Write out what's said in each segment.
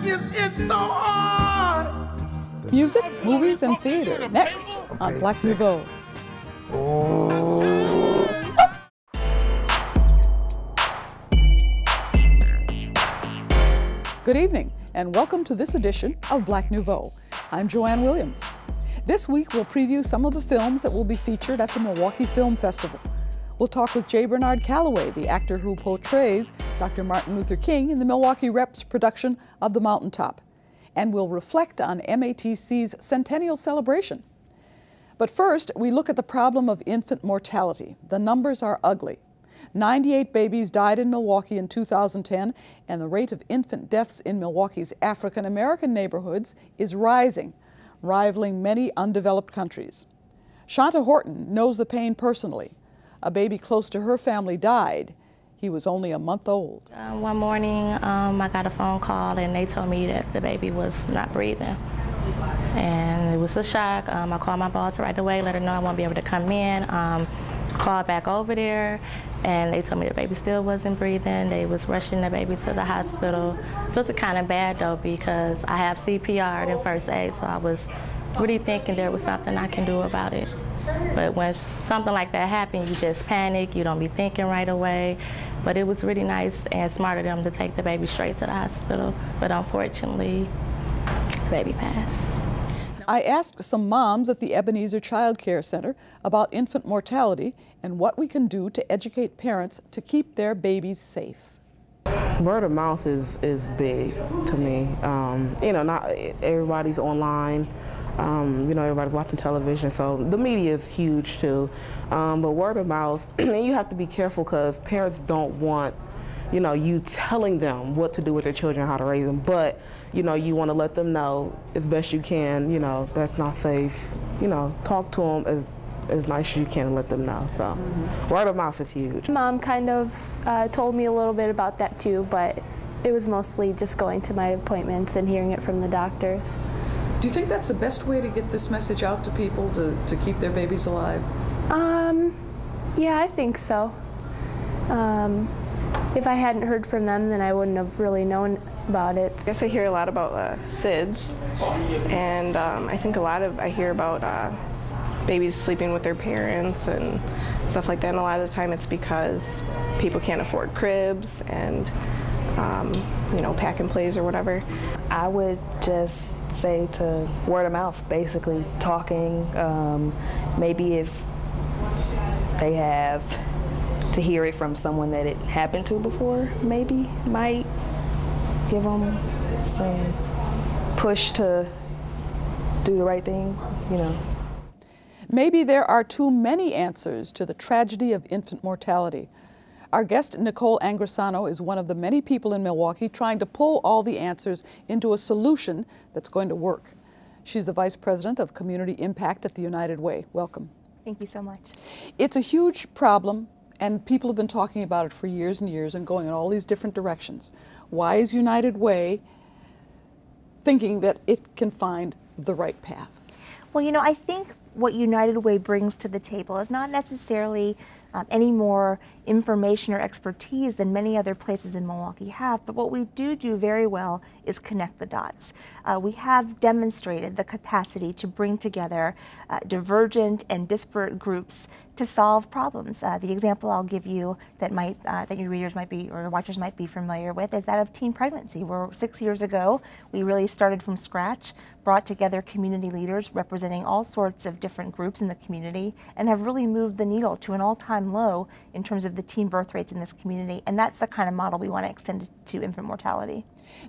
is it so hard? Music, movies, and theater, next on Black Nouveau. Good evening, and welcome to this edition of Black Nouveau. I'm Joanne Williams. This week we'll preview some of the films that will be featured at the Milwaukee Film Festival. We'll talk with J. Bernard Callaway, the actor who portrays Dr. Martin Luther King in the Milwaukee Rep's production of The Mountaintop. And we'll reflect on MATC's centennial celebration. But first, we look at the problem of infant mortality. The numbers are ugly. 98 babies died in Milwaukee in 2010, and the rate of infant deaths in Milwaukee's African American neighborhoods is rising, rivaling many undeveloped countries. Shanta Horton knows the pain personally. A baby close to her family died. He was only a month old. One morning, I got a phone call and they told me that the baby was not breathing. And it was a shock. I called my boss right away, let her know I won't be able to come in. Called back over there, and they told me the baby still wasn't breathing. They was rushing the baby to the hospital. Felt kind of bad though, because I have CPR and first aid, so I was really thinking there was something I can do about it. But when something like that happens, you just panic, you don't be thinking right away. But it was really nice and smart of them to take the baby straight to the hospital. But unfortunately, the baby passed. I asked some moms at the Ebenezer Child Care Center about infant mortality and what we can do to educate parents to keep their babies safe. Word of mouth is big to me. You know, not everybody's online. You know, everybody's watching television, so the media is huge too. But word of mouth, and you have to be careful because parents don't want, you know, you telling them what to do with their children, how to raise them, but, you know, you want to let them know as best you can, you know, that's not safe. You know, talk to them as nice as you can and let them know. So word of mouth is huge. Mom kind of told me a little bit about that too, but it was mostly just going to my appointments and hearing it from the doctors. Do you think that's the best way to get this message out to people to keep their babies alive? Yeah, I think so. If I hadn't heard from them, then I wouldn't have really known about it. I guess I hear a lot about SIDS, and I think I hear about babies sleeping with their parents and stuff like that, and a lot of the time it's because people can't afford cribs and you know, pack and plays or whatever. I would just say to word of mouth, basically talking, maybe if they have to hear it from someone that it happened to before, maybe might give them some push to do the right thing, you know. Maybe there are too many answers to the tragedy of infant mortality. Our guest, Nicole Angrisano, is one of the many people in Milwaukee trying to pull all the answers into a solution that's going to work. She's the Vice President of Community Impact at the United Way. Welcome. Thank you so much. It's a huge problem, and people have been talking about it for years and years and going in all these different directions. Why is United Way thinking that it can find the right path? Well, you know, I think what United Way brings to the table is not necessarily any more information or expertise than many other places in Milwaukee have, but what we do very well is connect the dots. We have demonstrated the capacity to bring together divergent and disparate groups to solve problems. The example I'll give you that your readers might be, or watchers might be familiar with, is that of teen pregnancy, where 6 years ago we really started from scratch, brought together community leaders representing all sorts of different groups in the community, and have really moved the needle to an all-time low in terms of the teen birth rates in this community, and that's the kind of model we want to extend to infant mortality.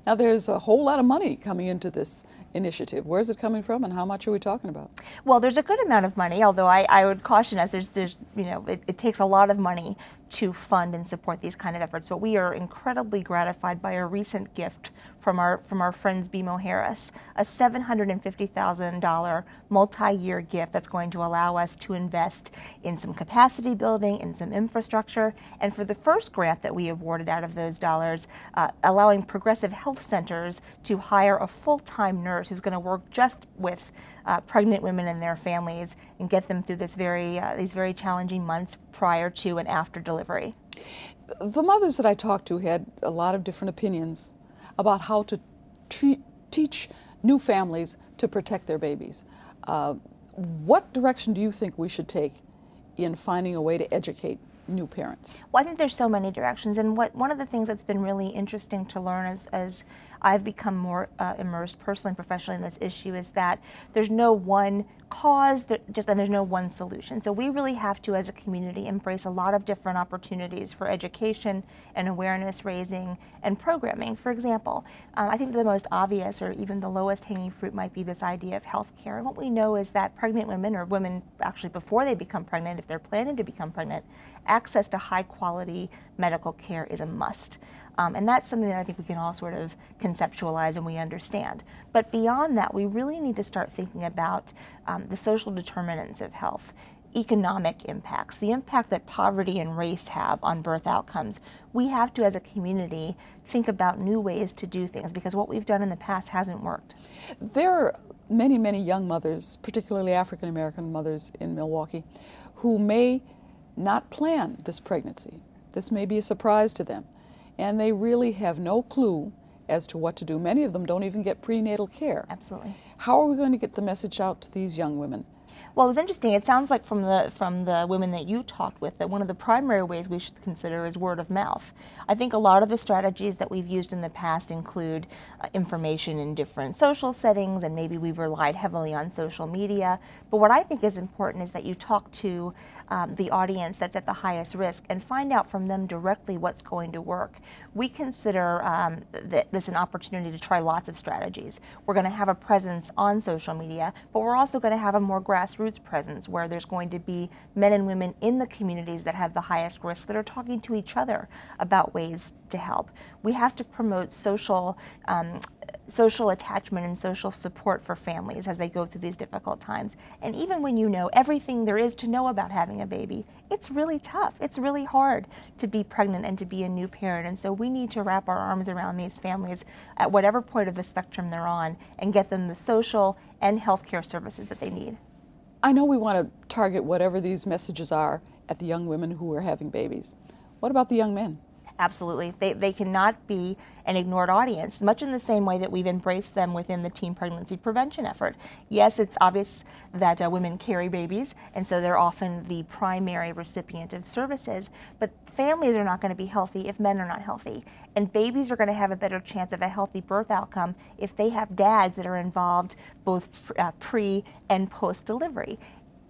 Now, there's a whole lot of money coming into this initiative. Where's it coming from, and how much are we talking about? Well, there's a good amount of money, although I would caution us, there's you know, it takes a lot of money to fund and support these kind of efforts, but we are incredibly gratified by a recent gift from our friends BMO Harris, a $750,000 multi-year gift that's going to allow us to invest in some capacity building, in some infrastructure, and for the first grant that we awarded out of those dollars, allowing progressive health centers to hire a full-time nurse who's going to work just with pregnant women and their families and get them through these very challenging months prior to and after delivery. The mothers that I talked to had a lot of different opinions about how to teach new families to protect their babies. What direction do you think we should take in finding a way to educate new parents? Well, I think there's so many directions, and one of the things that's been really interesting to learn as I've become more immersed personally and professionally in this issue is that there's no one cause, and there's no one solution. So we really have to, as a community, embrace a lot of different opportunities for education and awareness raising and programming. For example, I think the most obvious or even the lowest hanging fruit might be this idea of health care. And what we know is that pregnant women, or women actually before they become pregnant, if they're planning to become pregnant, access to high quality medical care is a must. And that's something that I think we can all sort of conceptualize and we understand. But beyond that, we really need to start thinking about the social determinants of health, economic impacts, the impact that poverty and race have on birth outcomes. We have to, as a community, think about new ways to do things because what we've done in the past hasn't worked. There are many, many young mothers, particularly African American mothers in Milwaukee, who may not plan this pregnancy. This may be a surprise to them, and they really have no clue as to what to do. Many of them don't even get prenatal care. Absolutely. How are we going to get the message out to these young women? Well, it was interesting. It sounds like from the women that you talked with that one of the primary ways we should consider is word of mouth. I think a lot of the strategies that we've used in the past include information in different social settings, and maybe we've relied heavily on social media. But what I think is important is that you talk to the audience that's at the highest risk and find out from them directly what's going to work. We consider this an opportunity to try lots of strategies. We're going to have a presence on social media, but we're also going to have a more grassroots presence where there's going to be men and women in the communities that have the highest risk that are talking to each other about ways to help. We have to promote social attachment and social support for families as they go through these difficult times. And even when you know everything there is to know about having a baby, it's really tough. It's really hard to be pregnant and to be a new parent. And so we need to wrap our arms around these families at whatever point of the spectrum they're on and get them the social and healthcare services that they need. I know we want to target whatever these messages are at the young women who are having babies. What about the young men? Absolutely. They cannot be an ignored audience, much in the same way that we've embraced them within the teen pregnancy prevention effort. Yes, it's obvious that women carry babies, and so they're often the primary recipient of services, but families are not going to be healthy if men are not healthy. And babies are going to have a better chance of a healthy birth outcome if they have dads that are involved both pre and post-delivery.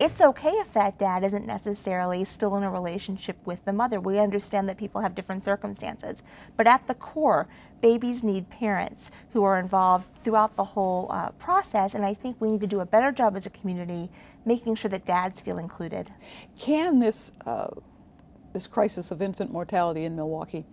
It's okay if that dad isn't necessarily still in a relationship with the mother. We understand that people have different circumstances. But at the core, babies need parents who are involved throughout the whole process, and I think we need to do a better job as a community making sure that dads feel included. Can this crisis of infant mortality in Milwaukee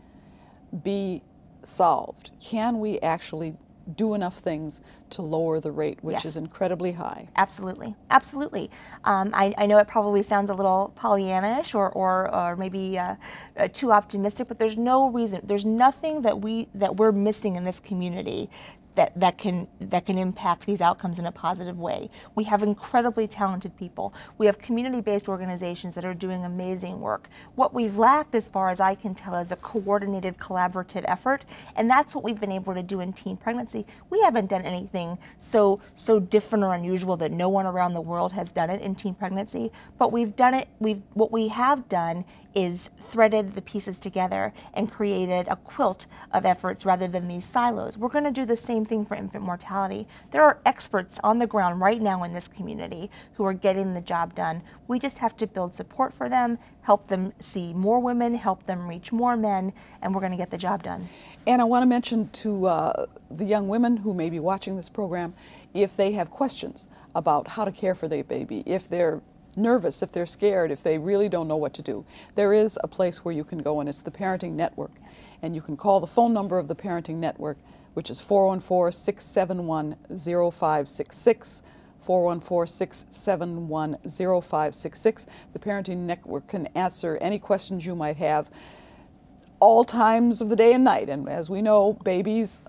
be solved? Can we actually do enough things to lower the rate, which is incredibly high? Absolutely, absolutely. I know it probably sounds a little Pollyannish or maybe too optimistic, but there's no reason, there's nothing that we're missing in this community that can impact these outcomes in a positive way. We have incredibly talented people. We have community-based organizations that are doing amazing work. What we've lacked, as far as I can tell, is a coordinated, collaborative effort, and that's what we've been able to do in teen pregnancy. We haven't done anything so different or unusual that no one around the world has done it in teen pregnancy, but we've done it. What we have done is threaded the pieces together and created a quilt of efforts rather than these silos. We're going to do the same thing for infant mortality. There are experts on the ground right now in this community who are getting the job done. We just have to build support for them, help them see more women, help them reach more men, and we're going to get the job done. And I want to mention to the young women who may be watching this program, if they have questions about how to care for their baby, if they're nervous, if they're scared, if they really don't know what to do, there is a place where you can go, and it's the Parenting Network. Yes. And you can call the phone number of the Parenting Network, which is 414-671-0566, 414-671-0566. The Parenting Network can answer any questions you might have all times of the day and night. And as we know, babies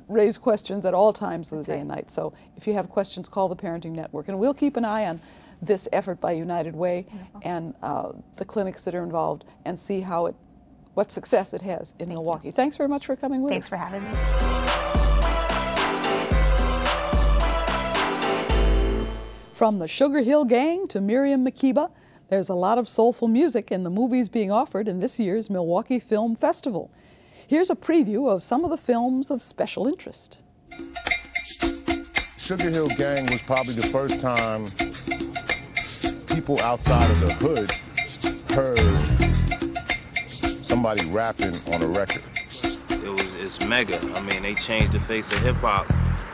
raise questions at all times of the day and night. So if you have questions, call the Parenting Network. And we'll keep an eye on this effort by United Way and the clinics that are involved and see what success it has in Milwaukee. Thanks very much for coming with us. Thanks for having me. From the Sugar Hill Gang to Miriam Makeba, there's a lot of soulful music in the movies being offered in this year's Milwaukee Film Festival. Here's a preview of some of the films of special interest. Sugar Hill Gang was probably the first time people outside of the hood heard somebody rapping on a record. It's mega. I mean, they changed the face of hip-hop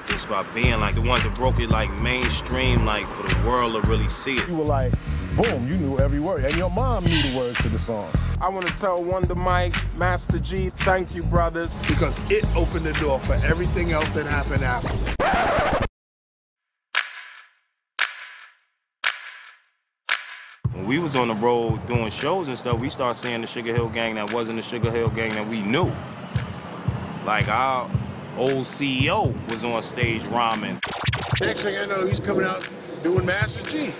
just by being like the ones that broke it like mainstream, like for the world to really see it. You were like, boom, you knew every word, and your mom knew the words to the song. I want to tell Wonder Mike, Master G, thank you, brothers. Because it opened the door for everything else that happened after. When we was on the road doing shows and stuff, we started seeing the Sugar Hill Gang that wasn't the Sugar Hill Gang that we knew. Like our old CEO was on stage rhyming. Next thing I know, he's coming out doing Master G.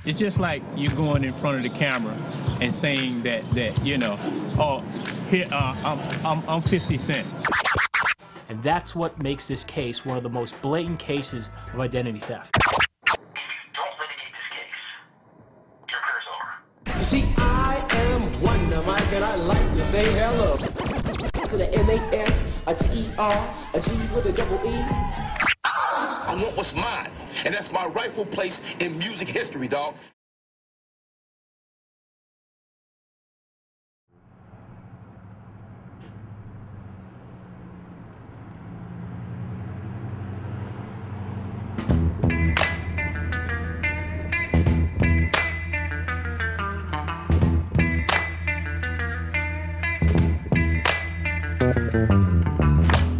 It's just like you going in front of the camera and saying that you know, oh, here I'm 50 Cent. And that's what makes this case one of the most blatant cases of identity theft. You see, I am Wonder Mike, and I like to say hello to the M-A-S, a T-E-R, a G with a double E. I want what's mine, and that's my rightful place in music history, dog.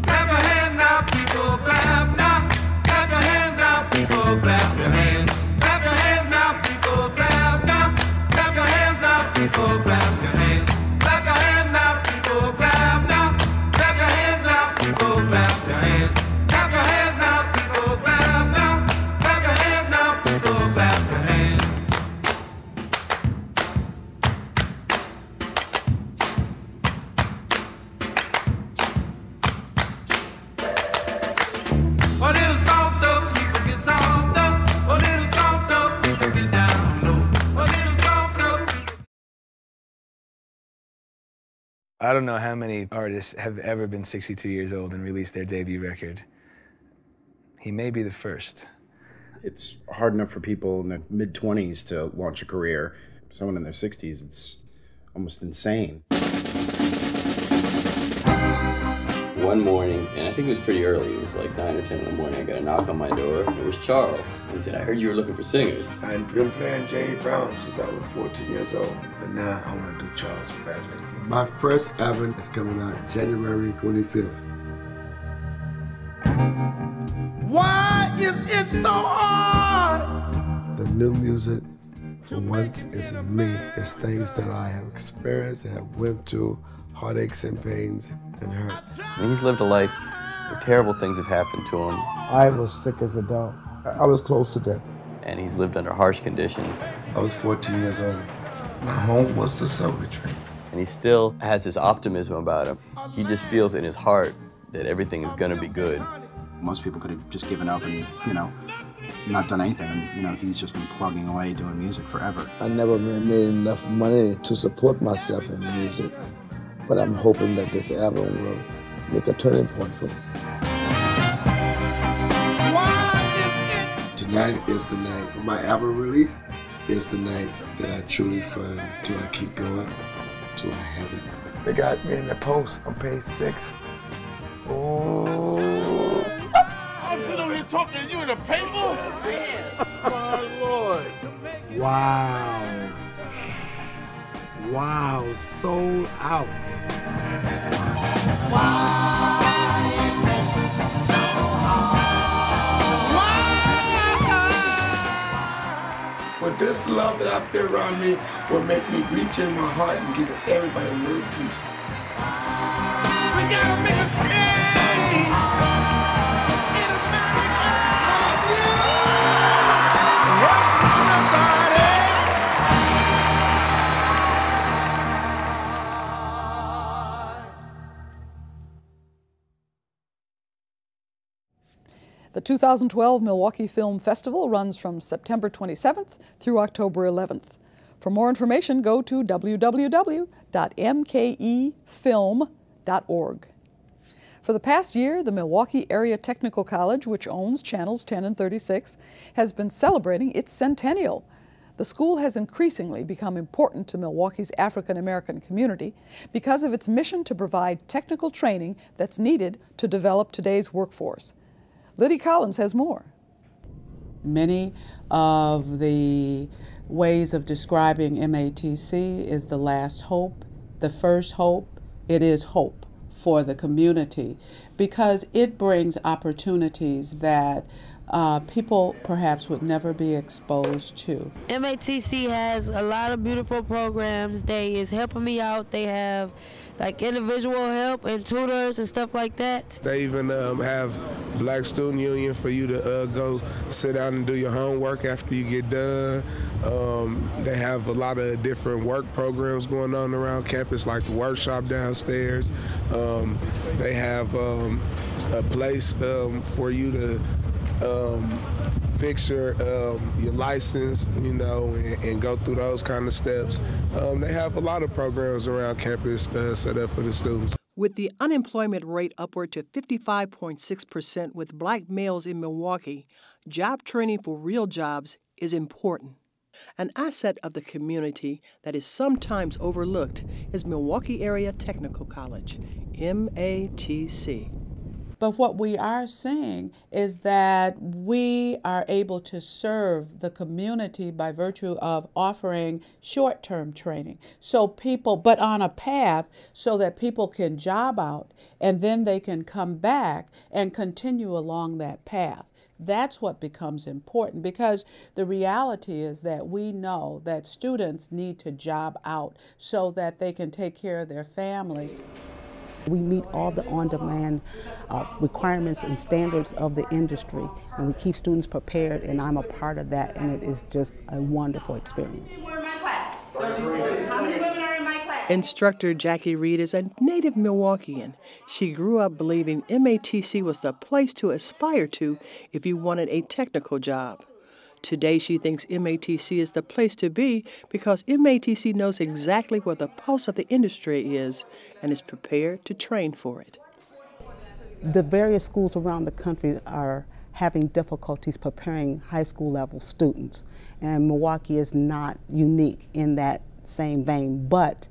Clap your hands now, people, clap now. Clap your hands now, people, clap your hands. Clap your hands now, people, clap now. Clap your hands now, people, clap your hands. Clap your hands now, people, clap now. Clap your hands now, people, clap your hands. Clap your hands now, people, clap now. Clap your hands now, people, clap your hands. A little softer, people get softer. A little softer, people get down low. A little softer, people. I don't know how many artists have ever been 62 years old and released their debut record. He may be the first. It's hard enough for people in their mid-20s to launch a career. Someone in their 60s, it's almost insane. One morning, and I think it was pretty early, it was like 9 or 10 in the morning, I got a knock on my door, and it was Charles. He said, I heard you were looking for singers. I've been playing J. Brown since I was 14 years old, but now I want to do Charles Bradley. My first album is coming out January 25th. Why is it so hard? The new music, for once, is me. It's things that I have experienced and have went through, heartaches and pains and hurt. I mean, he's lived a life where terrible things have happened to him. I was sick as a dog. I was close to death. And he's lived under harsh conditions. I was 14 years old. My home was the subway train. And he still has this optimism about him. He just feels in his heart that everything is gonna be good. Most people could have just given up and, you know, not done anything. And, you know, he's just been plugging away doing music forever. I never made enough money to support myself in music, but I'm hoping that this album will make a turning point for me. Tonight is the night of my album release. Is the night that I truly find, do I keep going, do I have it? They got me in the post on page 6. Oh. I'm sitting over here talking to you in the paper? My Lord. Wow. Wow, sold out. Why is it so hard? Why? But this love that I feel around me will make me reach in my heart and give everybody a little piece. We gotta make a change in America. Help somebody. The 2012 Milwaukee Film Festival runs from September 27th through October 11th. For more information, go to www.mkefilm.org. For the past year, the Milwaukee Area Technical College, which owns channels 10 and 36, has been celebrating its centennial. The school has increasingly become important to Milwaukee's African American community because of its mission to provide technical training that's needed to develop today's workforce. Liddy Collins has more. Many of the ways of describing MATC is the last hope, the first hope. It is hope for the community because it brings opportunities that people perhaps would never be exposed to. MATC has a lot of beautiful programs. They is helping me out. They have like individual help and tutors and stuff like that. They even have Black Student Union for you to go sit down and do your homework after you get done. They have a lot of different work programs going on around campus, like the workshop downstairs. They have a place for you to fix your license, you know, and go through those kind of steps. They have a lot of programs around campus set up for the students. With the unemployment rate upward to 55.6% with Black males in Milwaukee, job training for real jobs is important. An asset of the community that is sometimes overlooked is Milwaukee Area Technical College, MATC. But what we are seeing is that we are able to serve the community by virtue of offering short-term training. So people, but on a path so that people can job out and then they can come back and continue along that path. That's what becomes important because the reality is that we know that students need to job out so that they can take care of their families. We meet all the on-demand requirements and standards of the industry, and we keep students prepared, and I'm a part of that, and it is just a wonderful experience. How many women are in my class? Instructor Jackie Reed is a native Milwaukeean. She grew up believing MATC was the place to aspire to if you wanted a technical job. Today, she thinks MATC is the place to be because MATC knows exactly where the pulse of the industry is and is prepared to train for it. The various schools around the country are having difficulties preparing high school level students, and Milwaukee is not unique in that same vein, but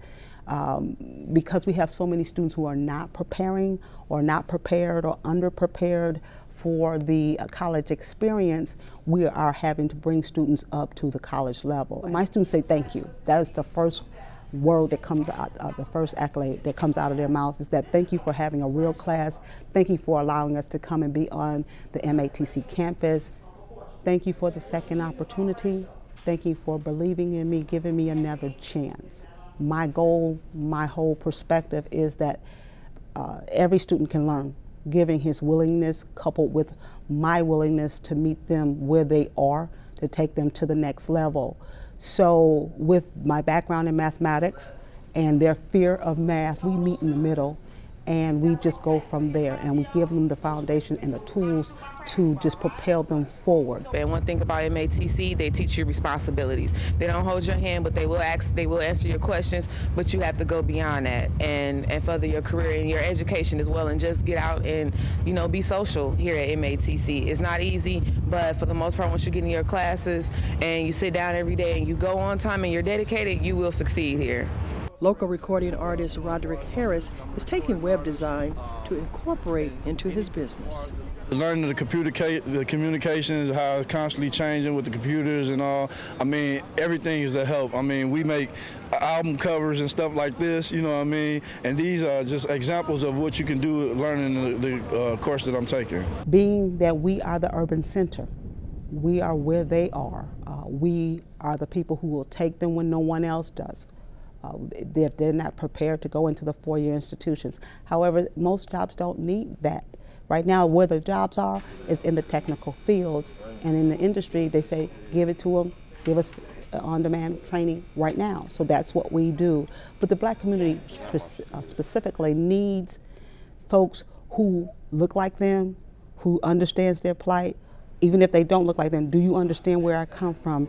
because we have so many students who are not preparing or not prepared or underprepared for the college experience, we are having to bring students up to the college level. My students say thank you. That is the first word that comes out, the first accolade that comes out of their mouth is that thank you for having a real class. Thank you for allowing us to come and be on the MATC campus. Thank you for the second opportunity. Thank you for believing in me, giving me another chance. My goal, my whole perspective is that every student can learn, giving his willingness coupled with my willingness to meet them where they are, to take them to the next level. So with my background in mathematics and their fear of math, we meet in the middle and we just go from there, and we give them the foundation and the tools to just propel them forward. And one thing about MATC, they teach you responsibilities. They don't hold your hand, but they will answer your questions, but you have to go beyond that and further your career and your education as well, and just get out and, you know, be social here at MATC. It's not easy, but for the most part, once you get in your classes and you sit down every day and you go on time and you're dedicated, you will succeed here. Local recording artist Roderick Harris is taking web design to incorporate into his business. Learning the communications, how it's constantly changing with the computers and all. I mean, everything is a help. I mean, we make album covers and stuff like this, you know what I mean? And these are just examples of what you can do learning the course that I'm taking. Being that we are the urban center, we are where they are. We are the people who will take them when no one else does. They're not prepared to go into the four-year institutions. However, most jobs don't need that. Right now, where the jobs are is in the technical fields, and in the industry, they say, give it to them, give us on-demand training right now. So that's what we do. But the Black community specifically needs folks who look like them, who understands their plight, even if they don't look like them. Do you understand where I come from?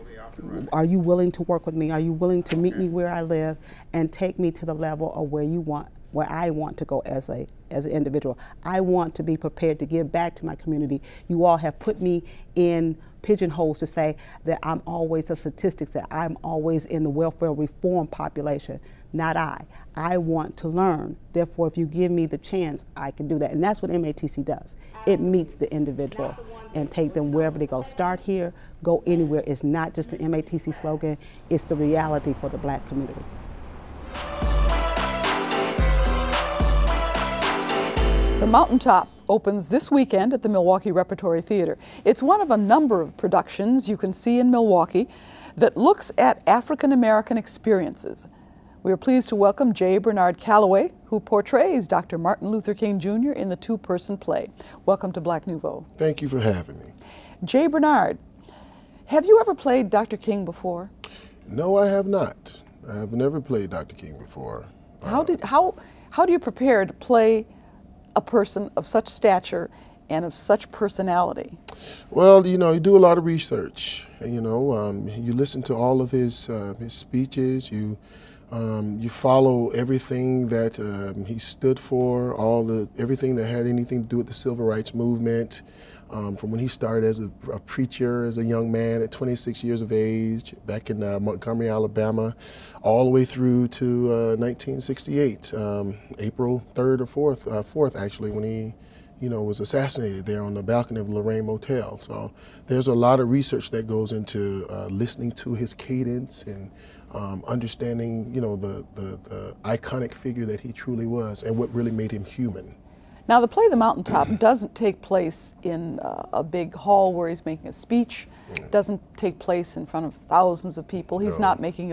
Are you willing to work with me? Are you willing to meet me where I live and take me to the level of where I want to go as an individual? I want to be prepared to give back to my community. You all have put me in pigeonholes to say that I'm always a statistic, that I'm always in the welfare reform population. Not I. I want to learn. Therefore, if you give me the chance, I can do that. And that's what MATC does. It meets the individual and take them wherever they go. Start here, go anywhere. It's not just an MATC slogan, it's the reality for the Black community. The Mountaintop opens this weekend at the Milwaukee Repertory Theater. It's one of a number of productions you can see in Milwaukee that looks at African American experiences. We are pleased to welcome J. Bernard Callaway, who portrays Dr. Martin Luther King Jr. in the two-person play. Welcome to Black Nouveau. Thank you for having me. J. Bernard, have you ever played Dr. King before? No, I have not. I have never played Dr. King before. How do you prepare to play a person of such stature and of such personality? Well, you know, you do a lot of research. You know, you listen to all of his speeches. You follow everything that he stood for, everything that had anything to do with the civil rights movement. From when he started as a preacher, as a young man at 26 years of age, back in Montgomery, Alabama, all the way through to 1968, April 3rd or 4th actually, when he, you know, was assassinated there on the balcony of Lorraine Motel. So there's a lot of research that goes into listening to his cadence and understanding, you know, the iconic figure that he truly was and what really made him human. Now, the play The Mountaintop doesn't take place in a big hall where he's making a speech. It doesn't take place in front of thousands of people. He's not making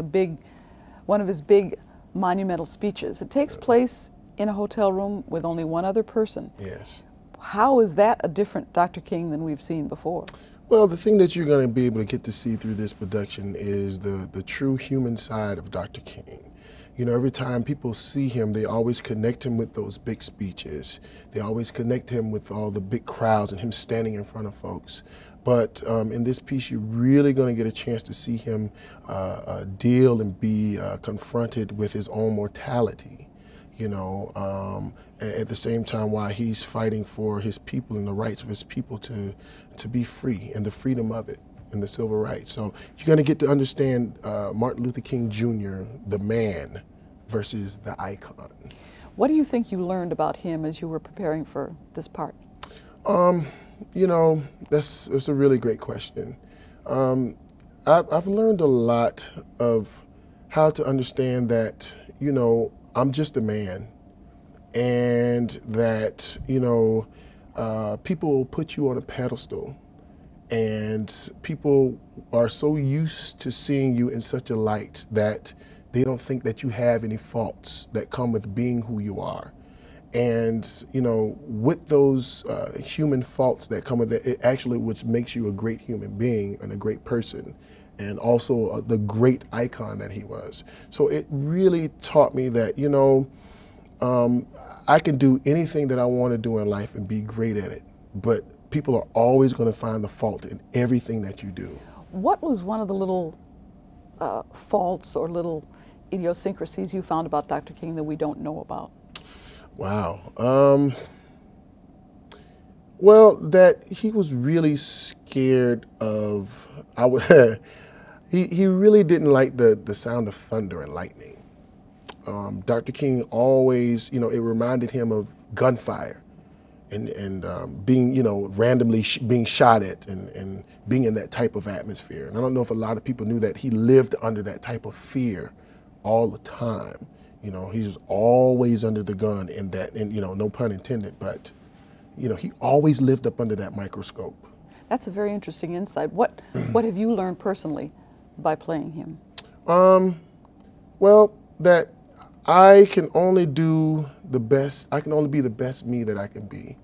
one of his big monumental speeches. It takes place in a hotel room with only one other person. Yes. How is that a different Dr. King than we've seen before? Well, the thing that you're going to be able to get to see through this production is the true human side of Dr. King. You know, every time people see him, they always connect him with those big speeches. They always connect him with all the big crowds and him standing in front of folks. But in this piece, you're really going to get a chance to see him deal and be confronted with his own mortality, you know, at the same time while he's fighting for his people and the rights of his people to be free and the freedom of it. And the civil rights. So you're going to get to understand Martin Luther King Jr., the man, versus the icon. What do you think you learned about him as you were preparing for this part? You know, that's a really great question. I've learned a lot of how to understand that, you know, I'm just a man, and that, you know, people will put you on a pedestal. And people are so used to seeing you in such a light that they don't think that you have any faults that come with being who you are. And, you know, with those human faults that come with it, it actually which makes you a great human being and a great person, and also the great icon that he was. So it really taught me that, you know, I can do anything that I want to do in life and be great at it, but people are always going to find the fault in everything that you do. What was one of the little faults or little idiosyncrasies you found about Dr. King that we don't know about? Wow. Well, that he was really scared of, he really didn't like the sound of thunder and lightning. Dr. King always, you know, it reminded him of gunfire. And being, you know, randomly being shot at and being in that type of atmosphere. And I don't know if a lot of people knew that he lived under that type of fear all the time. You know, he was always under the gun in that, and, you know, no pun intended, but, you know, he always lived up under that microscope. That's a very interesting insight. What have you learned personally by playing him? Well, that I can only do the best, I can only be the best me that I can be.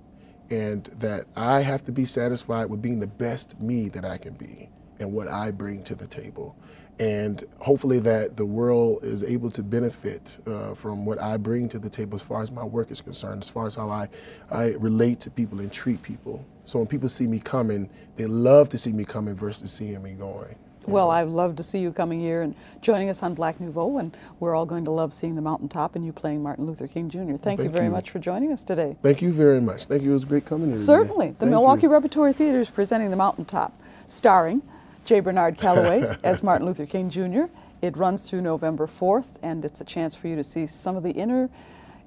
And that I have to be satisfied with being the best me that I can be and what I bring to the table. and hopefully that the world is able to benefit from what I bring to the table as far as my work is concerned, as far as how I relate to people and treat people. So when people see me coming, they love to see me coming versus seeing me going. Well, I'd love to see you coming here and joining us on Black Nouveau, and we're all going to love seeing the Mountaintop and you playing Martin Luther King Jr. Thank you very much for joining us today. Thank you very much. Thank you. It was great coming here. Certainly. The Milwaukee Repertory Theater is presenting the Mountaintop, starring J. Bernard Callaway as Martin Luther King Jr. It runs through November 4th, and it's a chance for you to see some of the inner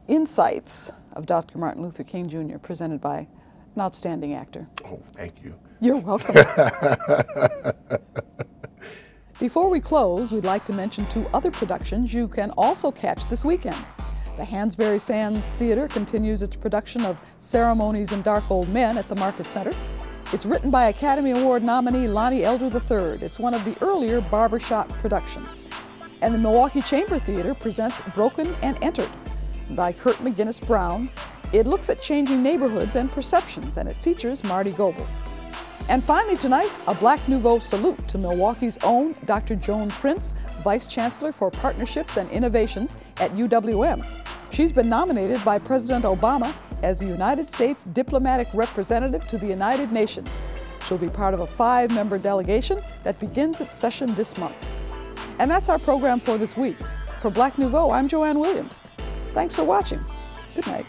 insights of Dr. Martin Luther King Jr. presented by an outstanding actor. Oh, thank you. You're welcome. Before we close, we'd like to mention 2 other productions you can also catch this weekend. The Hansberry Sands Theater continues its production of Ceremonies and Dark Old Men at the Marcus Center. It's written by Academy Award nominee Lonnie Elder III. It's one of the earlier barbershop productions. And the Milwaukee Chamber Theater presents Broken and Entered by Kurt McGinnis Brown. It looks at changing neighborhoods and perceptions, and it features Marty Goebel. And finally tonight, a Black Nouveau salute to Milwaukee's own Dr. Joan Prince, Vice Chancellor for Partnerships and Innovations at UWM. She's been nominated by President Obama as the United States Diplomatic Representative to the United Nations. She'll be part of a 5-member delegation that begins its session this month. And that's our program for this week. For Black Nouveau, I'm Joanne Williams. Thanks for watching. Good night.